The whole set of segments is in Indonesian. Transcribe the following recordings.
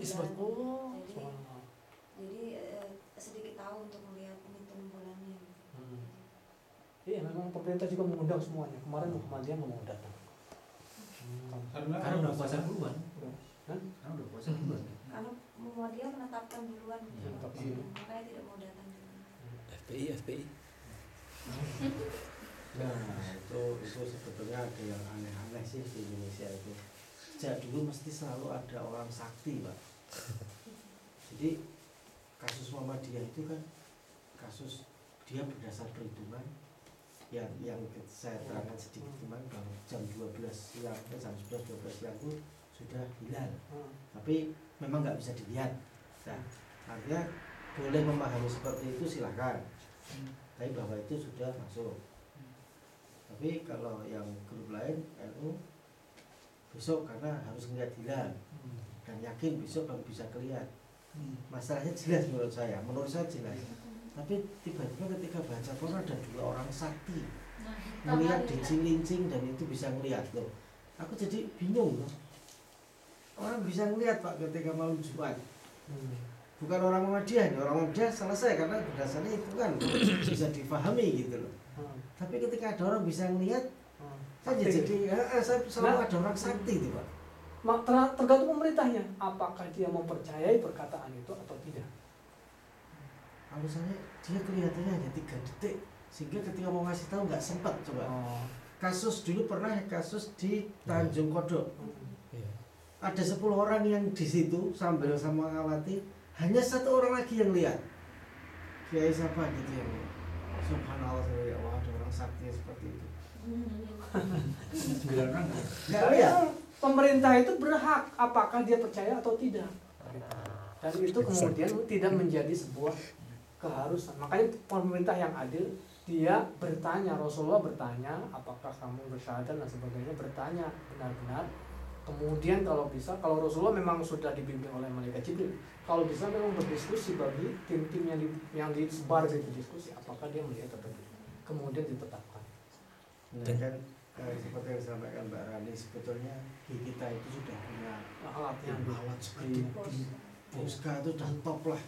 Isbat. Oh. Jadi sedikit tahu untuk melihat ngitung bulannya. Iya, memang pemerintah juga mengundang semuanya. Kemarin Muhammadiyah nggak mau datang. Karena udah puasa duluan. Hah? Karena udah puasa duluan. Karena Muhammadiyah menetapkan duluan, Iya. makanya tidak mau datang. FPI. Nah itu sebetulnya ada yang aneh-aneh sih di Indonesia itu. Sejak dulu mesti selalu ada orang sakti, Pak. Jadi kasus Muhammadiyah itu kan kasus dia berdasar perhitungan yang saya terangkan sedikit kemarin bahwa jam 12 siang jam 11-12 siang itu sudah hilal, tapi memang nggak bisa dilihat. Nah, artinya boleh memahami seperti itu silahkan, tapi bahwa itu sudah masuk. Tapi kalau yang grup lain NU besok karena harus melihat hilal dan yakin besok baru bisa kelihatan. Masalahnya jelas menurut saya jelas. Tapi tiba-tiba ketika baca Quran ada 2 orang sakti melihat di Cilincing dan itu bisa melihat loh. Aku jadi bingung loh. Orang bisa melihat Pak ketika malam Jumat. Bukan orang Muhammadiyah, orang Muhammadiyah selesai karena berdasarnya itu kan bisa difahami gitu loh. Tapi ketika ada orang bisa melihat, saya selalu ada orang sakti itu Pak. Tergantung pemerintahnya, apakah dia mempercayai perkataan itu atau tidak. Alasannya dia kelihatannya hanya 3 detik sehingga ketika mau ngasih tahu nggak sempat coba. Kasus dulu pernah kasus di Tanjung Kodok. Ada 10 orang yang di situ sambil sama ngawati, hanya 1 orang lagi yang lihat. Kiai siapa gitu yang subhanallah, ya Allah ada orang sakti seperti itu. 9 orang. Pemerintah itu berhak apakah dia percaya atau tidak. Dan itu kemudian tidak menjadi sebuah keharusan. Makanya pemerintah yang adil, dia bertanya, Rasulullah bertanya apakah kamu bersyahadat dan sebagainya, bertanya benar-benar. Kemudian kalau bisa, kalau Rasulullah memang sudah dibimbing oleh malaikat Jibril, kalau bisa memang berdiskusi bagi tim-tim yang disebar di diskusi apakah dia melihat atau tidak, kemudian ditetapkan. Nah, kan seperti yang disampaikan Mbak Rani, sebetulnya di kita itu sudah punya alat seperti Boska itu udah top lah,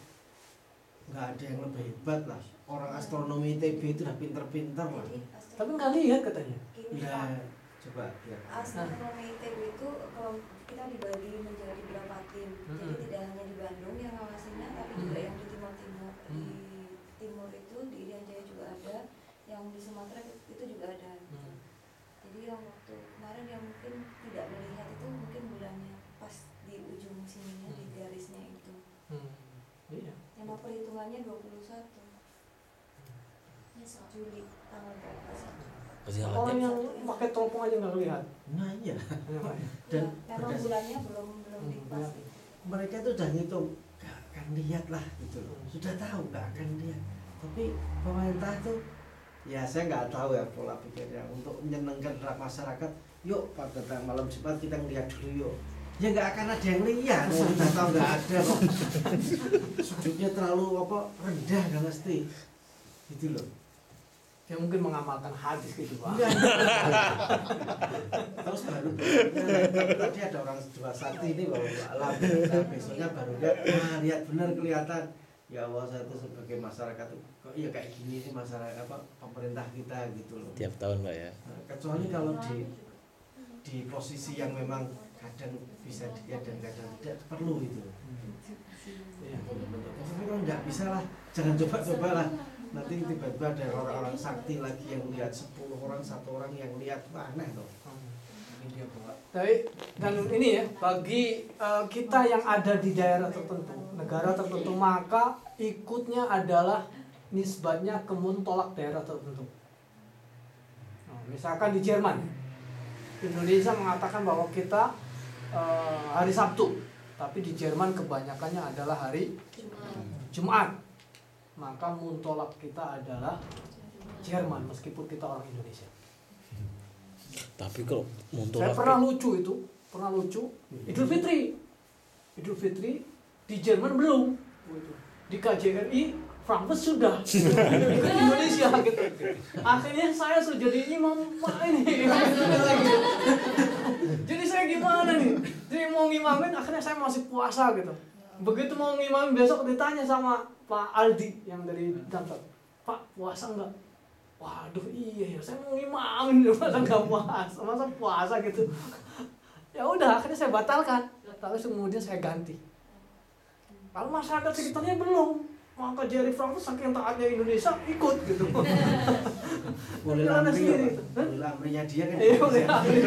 nggak ada yang lebih hebat lah. Orang astronomi ITB itu udah pinter-pinter lah. Tapi nggak lihat katanya. Ya coba ya. Astronomi ITB itu kalau kita dibagi menjadi beberapa tim, jadi tidak hanya di Bandung yang ngawasinya, tapi juga yang di timur-timur. Di timur itu di Irian Jaya juga ada, yang di Sumatera itu juga ada. Jadi yang waktu kemarin yang mungkin tidak melihat itu mungkin bulannya pas di ujung sininya, di garisnya itu. Iya. Yang mau perhitungannya 21 Juli tanggal 21. Orang yang pakai teropong aja nggak lihat. Nah iya. Dan memang bulannya belum dipas. Mereka itu udah ngitung, gak akan lihat lah gitu loh. Sudah tahu gak akan lihat. Tapi pemerintah tuh, ya saya nggak tahu ya pola pikirnya untuk menyenangkan masyarakat. Yuk pada malam Jumat kita ngeliat dulu yuk. Ya nggak akan ada yang lihat. Kita tahu nggak ada kok. Sudutnya terlalu rendah kan mesti. Gitu loh. Ya mungkin mengamalkan hadis gitu Pak. Terus baru tadi ada orang 2 sakti ini baru alam. Besoknya baru lihat benar kelihatan. Ya Allah, saya itu sebagai masyarakat kok iya kayak gini sih masyarakat pemerintah kita gitu loh. Tiap tahun Pak ya. Nah, kecuali kalau di posisi yang memang kadang bisa dilihat dan kadang tidak perlu itu. Iya. Tapi kalau nggak bisa lah, jangan coba-coba lah. Nanti tiba-tiba ada orang-orang sakti lagi yang lihat 10 orang, 1 orang yang lihat, aneh loh. Ini dia bawa. Dan ini ya, bagi kita yang ada di daerah tertentu, negara tertentu, maka ikutnya adalah nisbatnya ke muntolak daerah tertentu. Nah, misalkan di Jerman, Indonesia mengatakan bahwa kita hari Sabtu, tapi di Jerman kebanyakannya adalah hari Jumat. Maka muntolak kita adalah Jerman meskipun kita orang Indonesia. Tapi kalau muntolak Saya pernah lucu Idul Fitri di Jerman belum, di KJRI Frankfurt sudah, di Indonesia gitu. Akhirnya saya sudah jadi imam ini. Jadi saya gimana nih? Jadi mau ngimamin akhirnya saya masih puasa gitu. Begitu mau ngimamin besok ditanya sama Pak Aldi yang dari Damsat, Pak puasa enggak? Waduh iya ya, saya mau ngimamin masa nggak puasa, masa puasa gitu. Ya udah akhirnya saya batalkan. Lalu kemudian saya ganti. Kalau masyarakat sekitarnya belum. Maka Jerry Frank saking taatnya Indonesia ikut gitu. Boleh Jalan lamri sendiri. ya, Pak? Boleh lamrinya dia kan. Iya boleh lamri.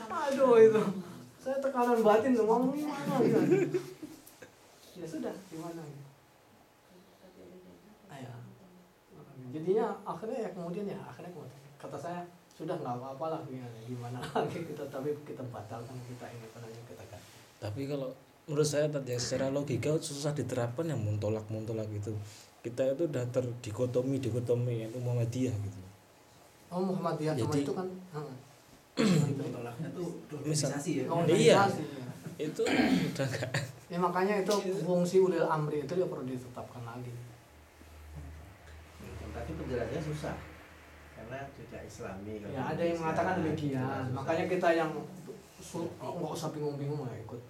Aduh itu. Saya tekanan batin tuh ngomong gimana gitu. Ya sudah gimana gitu. Ayo. Jadinya akhirnya ya kemudian kata saya sudah nggak apa-apa lah gimana lagi kita, tapi kita batalkan, kita ini penanya kita kan. Tapi kalau menurut saya tadi secara logika susah diterapkan yang muntolak gitu. Kita itu udah terdikotomi yang Muhammadiyah gitu. Oh Muhammadiyah sama Jadi- itu kan. Tolaknya tuh organisasi ya. Organisasi. Itu udah enggak. Ya makanya itu fungsi ulil amri itu ya perlu ditetapkan lagi. Tapi penjelasannya susah karena tidak Islami. Ya ada yang mengatakan demikian. Makanya kita yang nggak usah bingung-bingung lah ikut.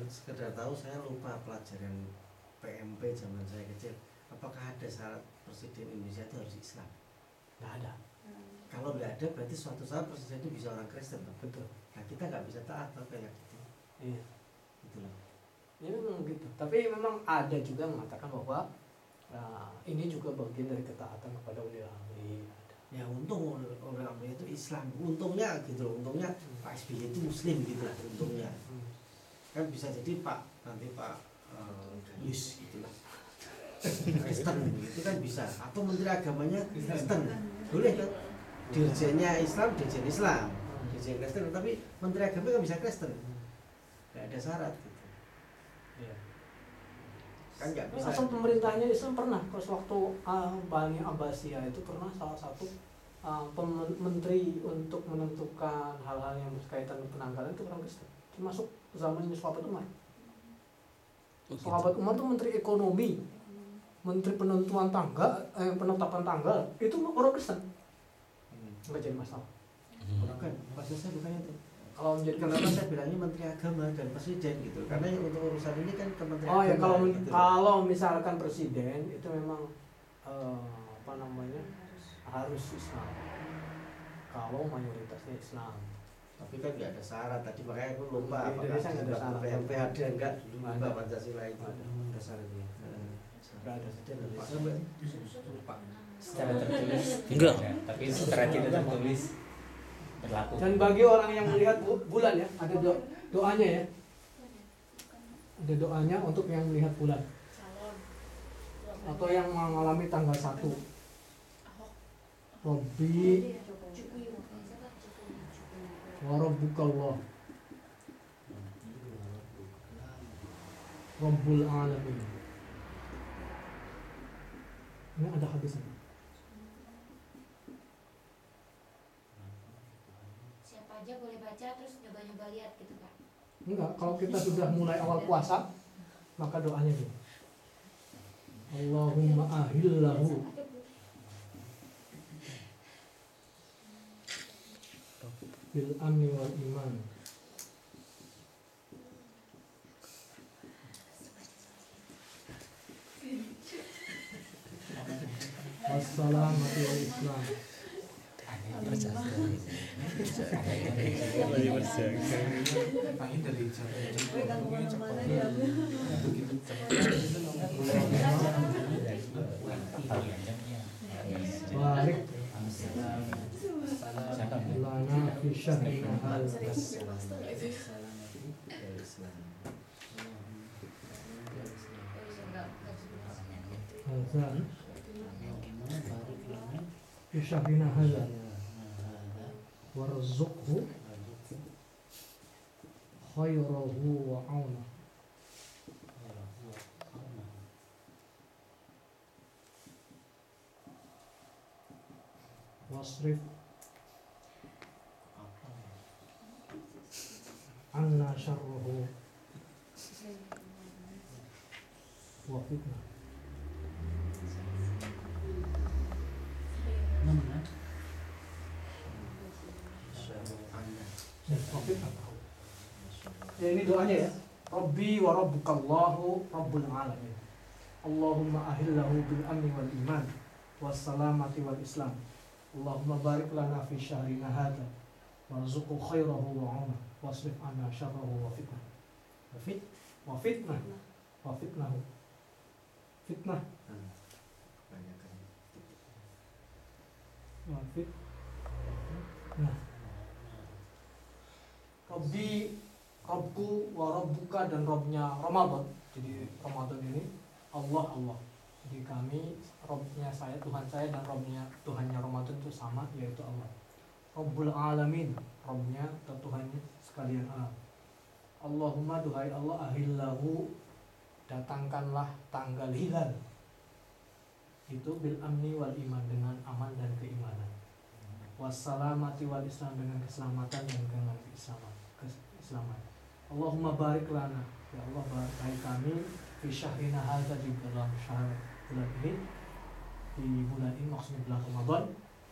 sekedar tahu, saya lupa pelajaran PMP zaman saya kecil. Apakah ada syarat presiden Indonesia itu harus Islam? Nggak ada. Kalau nggak ada berarti suatu saat presiden itu bisa orang Kristen, Pak. Betul. Nah kita nggak bisa taat kalau kayak gitu. Iya. Gitu loh. Ya memang gitu. Tapi memang ada juga yang mengatakan bahwa ini juga bagian dari ketaatan kepada ulil amri. Ya untung orang Amerika itu Islam. Untungnya gitu loh. Untungnya Pak SBY itu Muslim gitu lah. Untungnya kan bisa jadi nanti Pak Gayus gitu lah. Kristen gitu kan bisa. Atau Menteri Agamanya Kristen. Boleh kan? Dirjennya Islam, dirjen Islam. Dirjen Kristen, tapi Menteri Agama kan bisa Kristen. Gak ada syarat gitu. Iya. Kan nggak bisa. Asal pemerintahnya Islam pernah pas waktu Bani Abbasiyah itu pernah salah satu menteri untuk menentukan hal-hal yang berkaitan dengan penanggalan itu orang Kristen. Termasuk zamannya Sahabat Umar. Sahabat Umar itu menteri ekonomi, menteri penentuan penetapan tanggal itu orang Kristen. Nggak jadi masalah. Bukan, maksud saya bukannya itu. Kalau menjadi Kenapa saya bilangnya Menteri Agama dan Presiden gitu? Karena yang untuk urusan ini kan Kementerian Oh ya Agama. Gitu. kalau misalkan presiden itu memang harus Islam. Kalau mayoritasnya Islam. Tapi kan nggak ada syarat tadi, makanya aku lupa Di Indonesia nggak ada syarat. PMP ada nggak dulu Ada. lupa Pancasila itu. Ada syaratnya. Nggak ada. Lupa. Secara tertulis Enggak. tidak ada, tapi secara tidak tertulis berlaku. Dan bagi orang yang melihat bulan ya, ada doanya ya. Ada doanya untuk yang melihat bulan atau yang mengalami tanggal 1. Rabbi wa rabbukallah Rabbul alamin. Ini ada hadisnya. Siapa aja boleh baca terus nyoba-nyoba lihat gitu Pak. Enggak, kalau kita sudah mulai awal puasa maka doanya ini. Allahumma ahillahu bil amni wal iman wassalamati wal islam. Paling dari Barik lana fi syahrina hadza. Hadza fi syahrina hadza warzuqhu khairahu wa auna. Wasrif anna syarruhu wa fitnah. fitnatahu. Ya ini doanya ya. Rabbi wa rabbukallahu rabbul alamin. Allahumma ahillahu bil amni wal iman was salamati wal islam. Allahumma barik lana fi syahrina hadza warzuqhu khairahu wa 'una wasrif 'anna syarrahu wa fitnah. Wa fitnah. Wa fitnahu. Fitnah. Wa fitnah. Rabbi, Rabbku, wa Rabbuka, dan Robnya Ramadan. Jadi Ramadan ini Allah. Jadi kami, Robnya saya, Tuhan saya, dan Robnya, Tuhannya Ramadan itu sama, yaitu Allah. Rabbul Alamin, Robnya atau Tuhannya sekalian alam. Allahumma, duhai Allah, ahillahu, datangkanlah tanggal hilal itu bil amni wal iman, dengan aman dan keimanan, wassalamati wal islam, dengan keselamatan dan dengan keislaman. Allahumma barik lana, ya Allah barakai kami fi syahrina hadza, di dalam bulan ini, di bulan ini maksudnya bulan Ramadan,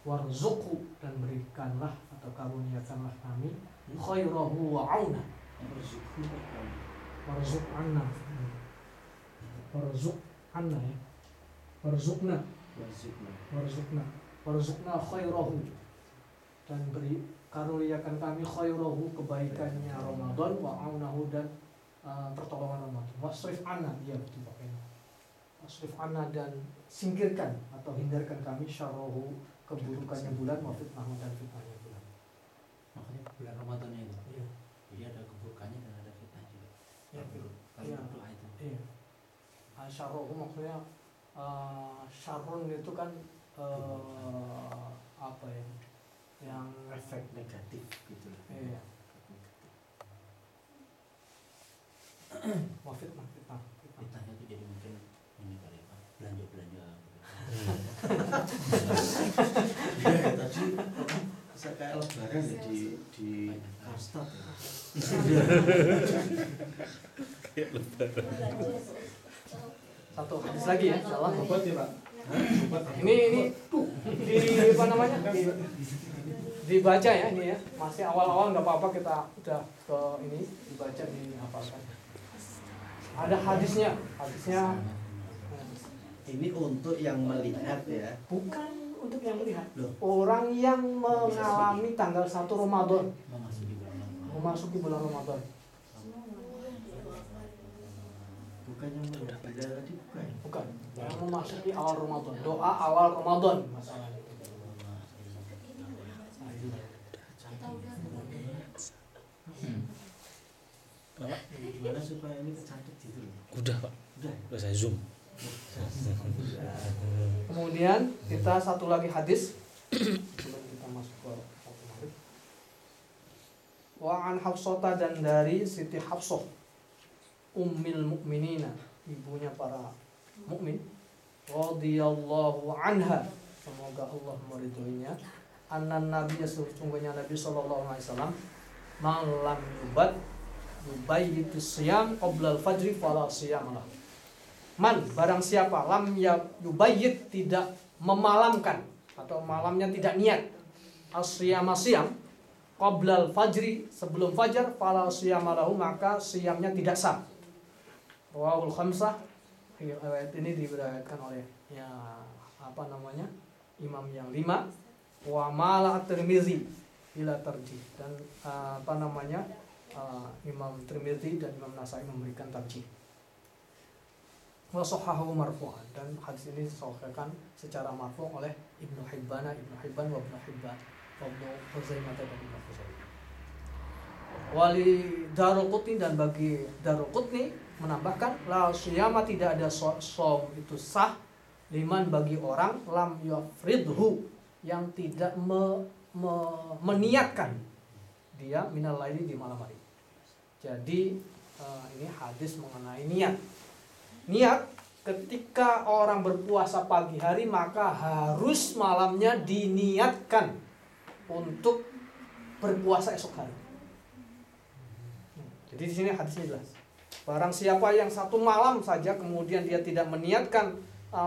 warzuqhu, dan berikanlah atau karuniakanlah kami khairahu wa 'auna, warzuq anna ya, warzuqna khairahu, dan beri karuniakan kami khairahu, kebaikannya Ramadan, wa 'aunahu, dan pertolongan Ramadan, wasrif anna, ya betul pakainya, wasrif anna, dan singkirkan atau hindarkan kami syarrahu, keburukannya bulan, wa fitnahu, dan fitnahnya bulan. Makanya bulan Ramadannya itu. Iya. Jadi ada keburukannya dan ada fitnah juga. Ya, Kalau iya. berdoa itu. Iya. Syarrahu maksudnya syarrun itu kan apa ya? Yang Efek negatif gitu. iya. Wa fitnah. Fitnahnya itu jadi mungkin ini kali apa? Belanja. Ya, tadi saya kayak lebaran ya di kasta ya. Satu hadis lagi ya, insyaallah. Obat ya Pak. Ini di apa namanya? Dibaca ya ini ya. Masih awal-awal nggak apa-apa, kita udah ke ini dibaca, dihafalkan. Ada hadisnya. Ini untuk yang melihat ya. Bukan untuk yang melihat. Loh. Orang yang mengalami tanggal 1 Ramadan, Memasuki bulan Ramadan. memasuki bulan Ramadan. Bukan yang melihat tadi, bukan. Bukan. Yang memasuki awal Ramadan. Doa awal Ramadan masalahnya. Gimana supaya ini kecantik gitu loh. Udah Pak, udah saya zoom. Kemudian kita satu lagi hadis sebelum kita masuk ke Maghrib. Wa an Hafsata, dan dari Siti Hafsah ummil mukminina, ibunya para mukmin, radhiyallahu anha, semoga Allah meridhoinya, anna Nabi, sesungguhnya Nabi sallallahu alaihi wasallam, malam yubayyitu siyam qabla al-fajri fala siyam lah. Man, barang siapa lam yubayyit, tidak memalamkan atau malamnya tidak niat as-siyama siyam qabla al-fajri, sebelum fajar, fala siyama lahu, maka siyamnya tidak sah. Rawahul khamsah, riwayat ini diriwayatkan oleh imam yang 5, wa mala at-Tirmizi ila tarjih, dan Imam Tirmizi dan Imam Nasai memberikan tarjih. Wa sahahu marfu'an, dan hadis ini disahihkan secara marfu' oleh Ibnu Hibban wa Ibnu Hibban wa Ibnu Khuzaimah dan Ibnu Khuzaimah. Wali Daruqutni, dan bagi Daruqutni menambahkan la siyama, tidak ada shaum itu sah, liman, bagi orang lam yafridhu, yang tidak meniatkan dia minal laili, di malam hari. Jadi ini hadis mengenai niat. Niat ketika orang berpuasa pagi hari, maka harus malamnya diniatkan untuk berpuasa esok hari. Jadi di sini hadisnya jelas. Barang siapa yang satu malam saja kemudian dia tidak meniatkan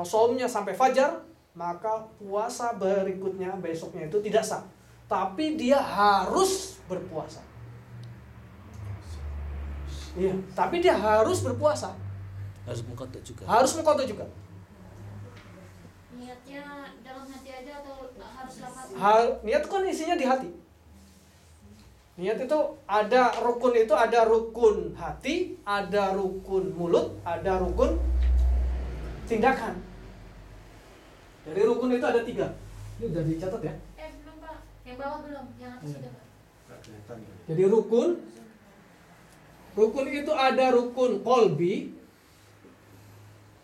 shaumnya sampai fajar, maka puasa berikutnya besoknya itu tidak sah. Tapi dia harus berpuasa. Iya, tapi dia harus berpuasa. Harus mengkodok juga. Harus mengkodok juga. Niatnya dalam hati aja atau harus lafaz? Niat kan isinya di hati. Niat itu ada rukun hati, ada rukun mulut, ada rukun tindakan. Jadi rukun itu ada 3. Ini udah dicatat ya. Belum Pak, yang bawah belum, yang atas sudah Pak. Nggak kelihatan ya. Jadi rukun itu ada rukun qalbi,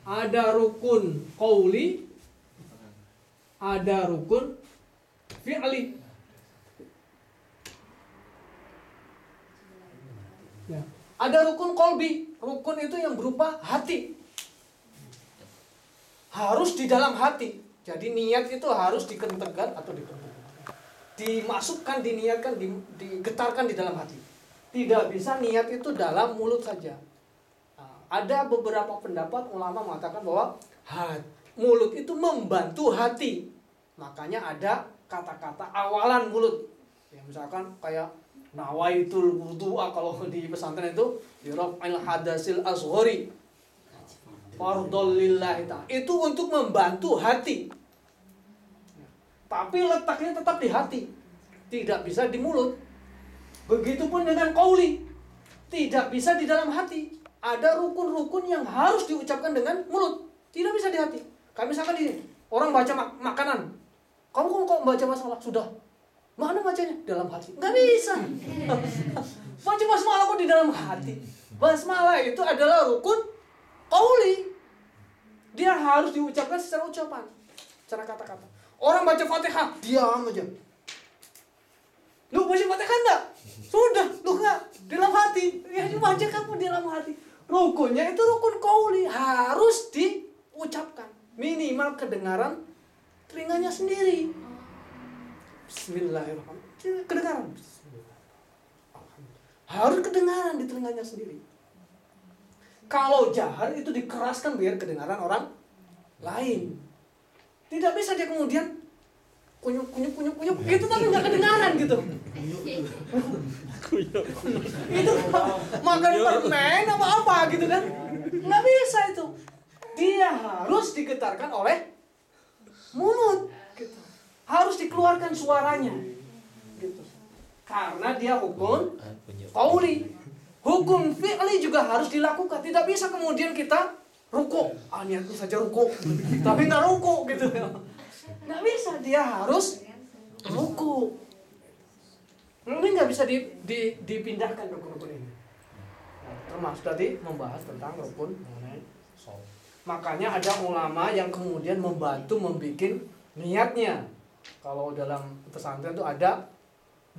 ada rukun qauli, ada rukun fi'li. Ya. Ada rukun qalbi, rukun itu yang berupa hati. Harus di dalam hati. Jadi niat itu harus dikentengkan atau dimasukkan, diniatkan, digetarkan di dalam hati. Tidak bisa niat itu dalam mulut saja. Nah, ada beberapa pendapat ulama mengatakan bahwa mulut itu membantu hati. Makanya ada kata-kata awalan mulut. Ya, misalkan kayak nawaitul wudu'a, kalau di pesantren itu biraf'il hadasil asghari fardhol lillahi ta'ala. Itu untuk membantu hati. Tapi letaknya tetap di hati. Tidak bisa di mulut. Begitupun dengan qauli. Tidak bisa di dalam hati. Ada rukun-rukun yang harus diucapkan dengan mulut. Tidak bisa di hati. Kayak misalkan ini, orang baca makanan. Kamu kok baca basmalah? Sudah. Mana bacanya? Dalam hati. Nggak bisa. Baca basmalah kok di dalam hati? Basmalah itu adalah rukun qauli. Dia harus diucapkan secara ucapan, secara kata-kata. Orang baca Fatihah, diam aja. Lu baca Fatihah enggak? Sudah, lu enggak dalam hati. Ya baca kamu di dalam hati. Rukunnya itu rukun qauli, harus diucapkan. Minimal kedengaran telinganya sendiri. Bismillahirrahmanirrahim. Kedengaran. Harus kedengaran di telinganya sendiri. Kalau jahar itu dikeraskan biar kedengaran orang lain. Tidak bisa dia kemudian kunyuk gitu tapi nggak kedengaran gitu. Itu makan permen apa gitu kan? Nggak bisa itu. Dia harus digetarkan oleh mulut. Gitu. Harus dikeluarkan suaranya. Gitu. Karena dia hukum qauli. Hukum fi'li juga harus dilakukan. Tidak bisa kemudian kita ruku. Niatku saja ruku. Tapi nggak ruku gitu. Nggak bisa. Dia harus ruku. Ini nggak bisa dipindahkan rukun-rukun ini. Nah, termasuk tadi membahas tentang rukun mengenai sholat. Makanya ada ulama yang kemudian membantu membikin niatnya. Kalau dalam pesantren itu ada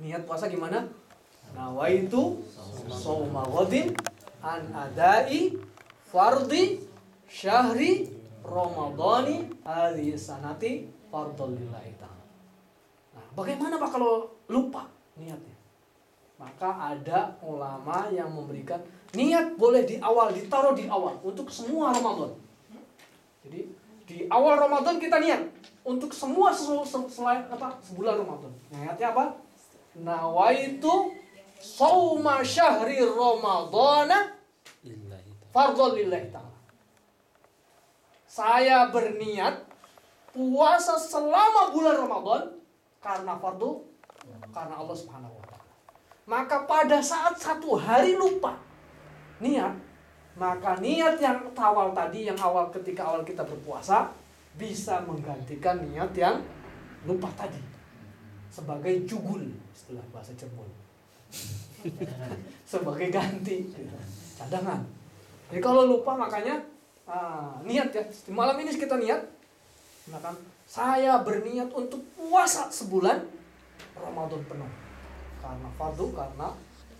niat puasa gimana? Nawaitu shauma ghadin an adai fardhi syahri ramadhani hadhihi sanati fardhol lillahi ta'ala. Nah, bagaimana Pak kalau lupa niatnya? Maka ada ulama yang memberikan niat boleh di awal, ditaruh di awal untuk semua Ramadan. Jadi di awal Ramadan kita niat untuk semua selain sebulan Ramadan. Niatnya apa? Nawaitu shauma syahri ramadhana fardhol lillahi ta'ala. Saya berniat puasa selama bulan Ramadan karena fardu, karena Allah Subhanahu wa taala. Maka pada saat satu hari lupa niat, maka niat yang awal tadi, yang awal ketika awal kita berpuasa bisa menggantikan niat yang lupa tadi sebagai jugul, istilah bahasa Cirebon. Sebagai ganti cadangan. Jadi kalau lupa makanya niat ya. Malam ini kita niat, maka saya berniat untuk puasa sebulan Ramadan penuh karena fardu, karena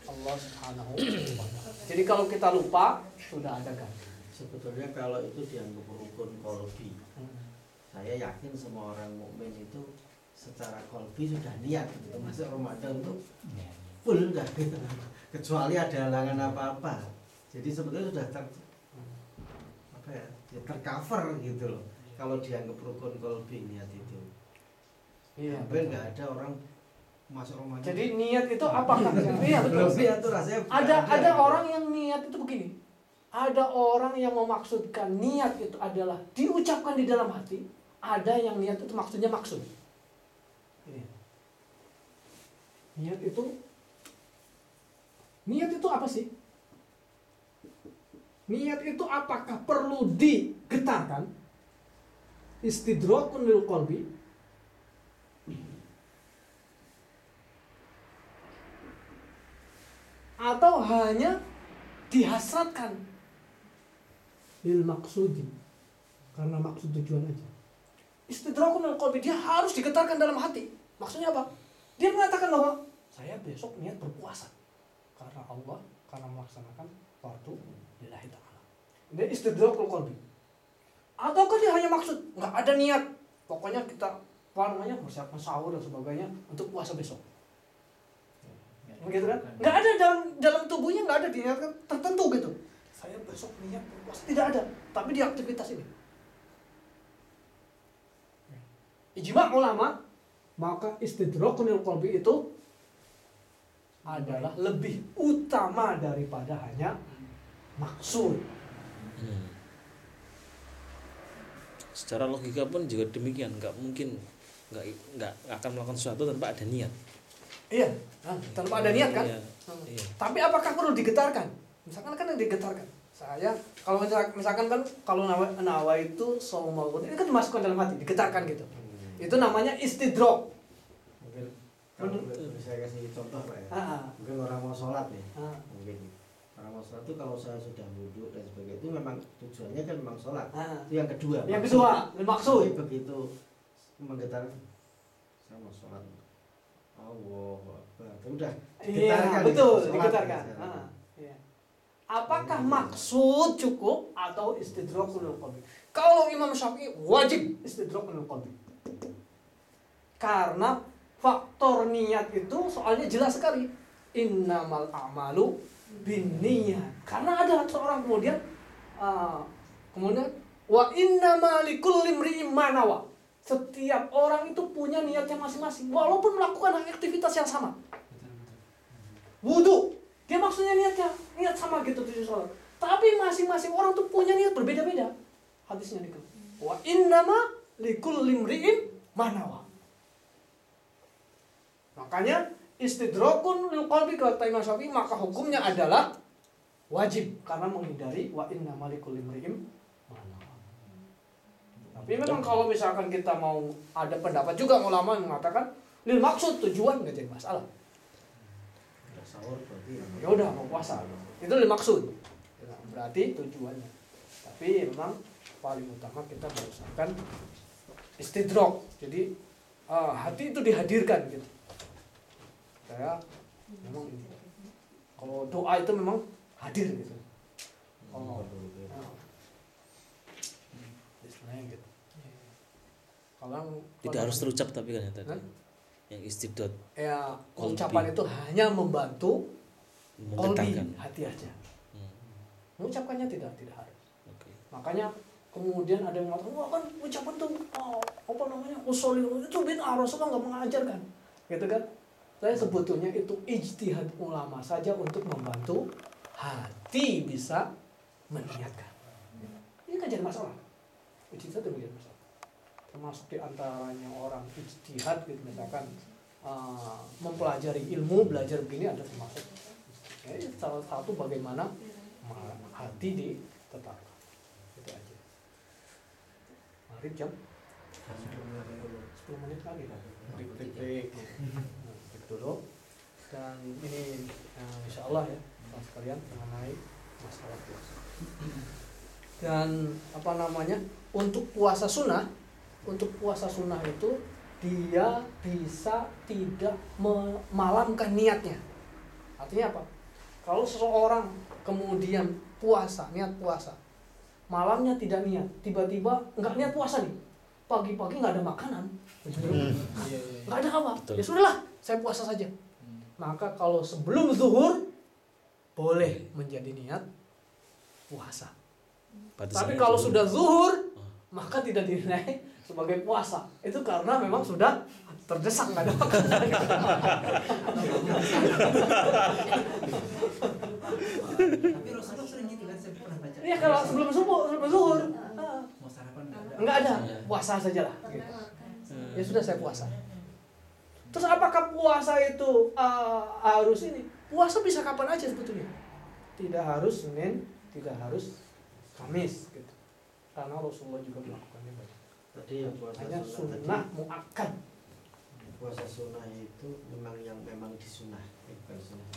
Allah Subhanahu wa taala. Jadi kalau kita lupa sudah ada ganti. Sebetulnya kalau itu dianggap rukun qalbi, saya yakin semua orang mukmin itu secara qalbi sudah niat gitu masuk Ramadan untuk full enggak gitu. Kecuali ada halangan apa-apa. Jadi sebetulnya sudah tercover gitu loh. Kalau dianggap rukun qalbi niat itu. Iya. Hampir nggak ada orang masuk Ramadan. Jadi niat itu apakah? Iya betul. Niat tuh rasanya Ada orang yang niat itu begini. Ada orang yang memaksudkan niat itu adalah diucapkan di dalam hati. Ada yang niat itu maksudnya maksud. Ini. Niat itu apa sih? Niat itu apakah perlu digetarkan? Istidrakun lil qalbi. Atau hanya dihasratkan lil maksudi, karena maksud tujuan aja. Istidrakun lil qalbi, dia harus digetarkan dalam hati. Maksudnya apa? Dia mengatakan bahwa saya besok niat berpuasa karena Allah, karena melaksanakan fardu lillahi ta'ala. Ini istidrakul qalbi. Ataukah dia hanya maksud, nggak ada niat, pokoknya kita persiapan sahur dan sebagainya untuk puasa besok. Begitu kan? Nggak ada dalam tubuhnya, nggak ada diniatkan tertentu gitu. Saya besok niat berpuasa, tidak ada. Tapi di aktivitas ini. Ijma' ulama, maka istidrakun lil qalbi itu adalah lebih utama daripada hanya maksud. Secara logika pun juga demikian, nggak mungkin nggak akan melakukan sesuatu tanpa ada niat. Iya, tanpa ada niat kan? Iya. Tapi apakah perlu digetarkan? Misalkan kan yang digetarkan. Saya kalau misalkan kan kalau nawa itu saumal ghad, ini kan dimasukkan dalam hati, digetarkan gitu. Itu namanya istidrak. Mungkin kalau saya kasih contoh Pak ya. Mungkin orang mau sholat nih. Mungkin orang mau sholat itu kalau saya sudah wudhu dan sebagainya itu memang tujuannya kan memang sholat. Itu yang kedua. Yang kedua, maksud. Jadi begitu menggetarkan, saya mau sholat. Allah Akbar. Udah Iya, betul, digetarkan. Iya. Apakah maksud cukup atau istidrakul qalbi? Kalau Imam Syafi'i wajib istidrakul qalbi. Karena faktor niat itu soalnya jelas sekali. Innamal a'malu binniyat. Karena ada seorang kemudian wa innamal likulli imri'in ma nawa. Setiap orang itu punya niatnya masing-masing walaupun melakukan aktivitas yang sama. Wudu, dia maksudnya niat sama gitu tujuh sholat. Tapi masing-masing orang tuh punya niat berbeda-beda. Hadisnya nih. Wa innama likulli imri'in ma nawa. Makanya istidrakun lil qalbi kata Imam Syafi'i, maka hukumnya adalah wajib karena menghindari wa innamal likulli imri'in ma nawa. Tapi memang kalau misalkan kita mau ada pendapat juga ulama yang mengatakan lil maksud, tujuan nggak jadi masalah. Sahur berarti Ya udah mau puasa, itu lil maksud. Berarti tujuannya. Tapi memang paling utama kita berusahakan istidrak. Jadi hati itu dihadirkan gitu. Saya memang kalau doa itu memang hadir gitu. Istilahnya gitu. Kalau Tidak harus terucap tapi kan ya tadi. Yang istidrak. Ya, ucapan itu hanya membantu qalbi, menggetarkan hati aja. Mengucapkannya tidak harus. Oke. Makanya kemudian ada yang mengatakan, wah kan ucapan tuh usul itu bid'ah, Rasulullah nggak mengajarkan, gitu kan? Saya sebetulnya itu ijtihad ulama saja untuk membantu hati bisa meniatkan. Ini kan jadi masalah. Ijtihad itu menjadi masalah. Termasuk diantaranya orang ijtihad gitu, misalkan mempelajari ilmu, belajar begini ada termasuk. Ini salah satu bagaimana hati ditetapkan. Itu aja. Mari jam 10 menit lagi kan. Break dulu. Dan ini insya Allah ya sekalian mengenai masalah puasa. Dan untuk puasa sunnah itu dia bisa tidak memalamkan niatnya. Artinya apa? Kalau seseorang kemudian niat puasa, malamnya tidak niat, tiba-tiba nggak niat puasa nih, pagi-pagi nggak ada makanan, nggak ada apa, ya sudahlah, saya puasa saja. Maka kalau sebelum zuhur boleh menjadi niat puasa. Tapi kalau sudah zuhur, maka tidak dinilai sebagai puasa. Itu karena memang sudah terdesak, nggak ada makanan. Tapi Rasulullah sering gitu kan, saya pernah baca. Iya, kalau sebelum subuh, sebelum zuhur, Mau sarapan nggak ada, puasa saja lah. Gitu. Ya sudah, saya puasa. Terus apakah puasa itu harus ini? Puasa bisa kapan aja sebetulnya. Tidak harus Senin, tidak harus Kamis gitu. Karena Rasulullah juga melakukannya banyak. Tadi yang puasa Hanya sunnah sunnah muakkad. Puasa sunnah itu memang disunah, bukan sunnah.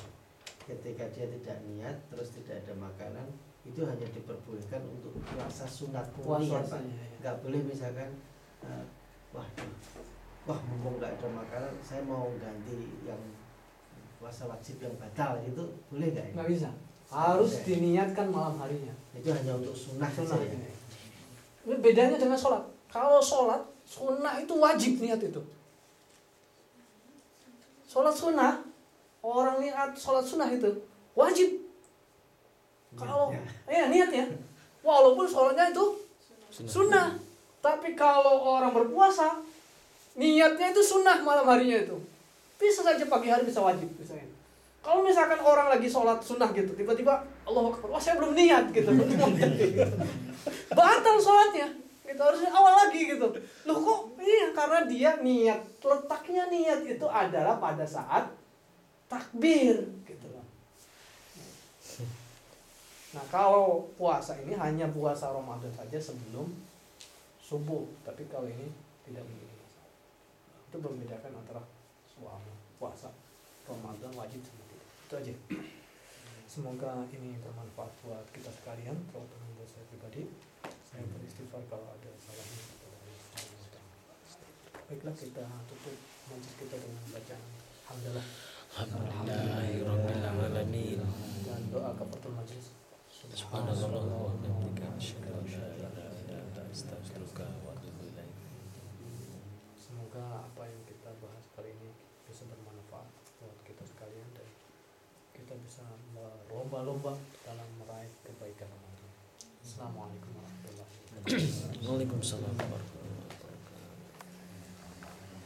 Ketika dia tidak niat, terus tidak ada makanan, itu hanya diperbolehkan untuk puasa sunat murni ya, Pak. Nggak boleh misalkan wah mumpung nggak ada makanan, saya mau ganti yang puasa wajib yang batal, itu boleh nggak ya? Nggak bisa. Harus diniatkan malam harinya. Itu hanya untuk sunnah Sunnah saja ya. ini. Ini bedanya dengan sholat. Kalau sholat sunnah itu wajib niat itu. Sholat sunnah, orang niat sholat sunnah itu wajib. Kalau niatnya, walaupun sholatnya itu sunnah. Tapi kalau orang berpuasa, niatnya itu sunnah malam harinya itu. Bisa saja pagi hari bisa wajib misalnya. Kalau misalkan orang lagi sholat sunnah gitu, tiba-tiba Allahu Akbar, wah saya belum niat gitu. Batal sholatnya. Gitu, harusnya awal lagi gitu. Loh kok? Iya, karena dia niat. Letaknya niat itu adalah pada saat takbir gitu loh. Nah, kalau puasa ini hanya puasa Ramadan saja sebelum subuh, tapi kalau ini tidak memiliki masalah. Itu membedakan antara suami puasa Ramadan wajib sama tidak. Itu aja. Semoga ini bermanfaat buat kita sekalian, terutama buat saya pribadi. Saya beristighfar kalau ada salahnya kepada Allah Subhanahu wa Ta'ala. Baiklah, kita tutup majelis kita dengan bacaan hamdalah. Alhamdulillahirrahmanirrahim. Dan doa kafaratul majelis. Subhanallah wa bihamdihi asyhadu an la ilaha illa anta astaghfiruka wa atubu ilaik. Semoga apa yang kita bahas kali ini bisa bermanfaat buat kita sekalian dan kita bisa berlomba-lomba dalam meraih kebaikan Ramadan. Assalamualaikum warahmatullahi wabarakatuh. Waalaikumsalam warahmatullahi wabarakatuh.